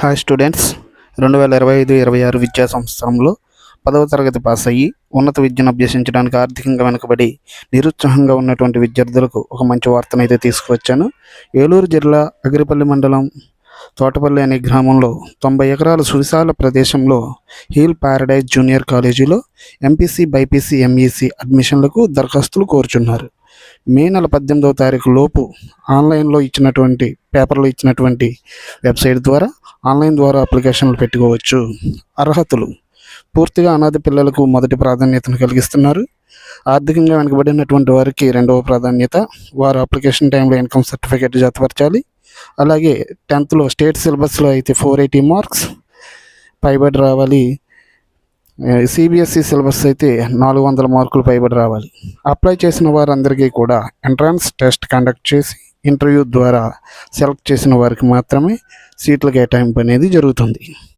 Hi students, 2025-26 విద్యా సంవత్సరంలో 10వ తరగతి పాస్ అయ్యి ఉన్నత విద్యను అభ్యసించడానికి ఆర్థికంగా వెనుకబడి నిరుత్సాహంగా ఉన్నటువంటి విద్యార్థులకు ఒక మంచి వార్తనైతే తీసుకువచ్చాను. ఏలూరు జిల్లా అగిరిపల్లి మండలం తోటపల్లి అనే గ్రామంలో 90 ఎకరాల సువిశాల ప్రదేశంలో హీల్ ప్యారడైజ్ జూనియర్ కాలేజీలో ఎంపీసీ, బైపీసీ, ఎంఈసీ అడ్మిషన్లకు దరఖాస్తులు కోరుచున్నారు. మే నెల 18వ తారీఖు లోపు ఆన్లైన్లో ఇచ్చినటువంటి పేపర్లో ఇచ్చినటువంటి వెబ్సైట్ ద్వారా ఆన్లైన్ ద్వారా అప్లికేషన్లు పెట్టుకోవచ్చు. అర్హతలు: పూర్తిగా అనాథ పిల్లలకు మొదటి ప్రాధాన్యతను కలిగిస్తున్నారు. ఆర్థికంగా వెనుకబడినటువంటి వారికి రెండవ ప్రాధాన్యత. వారు అప్లికేషన్ టైంలో ఇన్కమ్ సర్టిఫికేట్ జతపరచాలి. అలాగే 10th స్టేట్ సిలబస్లో అయితే 480 మార్క్స్ పైబడి రావాలి. సిబిఎస్ఈ సిలబస్ అయితే 400 మార్కులు పైబడి రావాలి. అప్లై చేసిన వారందరికీ కూడా ఎంట్రన్స్ టెస్ట్ కండక్ట్ చేసి ఇంటర్వ్యూ ద్వారా సెలెక్ట్ చేసిన వారికి మాత్రమే సీట్ల కేటాయింపు అనేది జరుగుతుంది.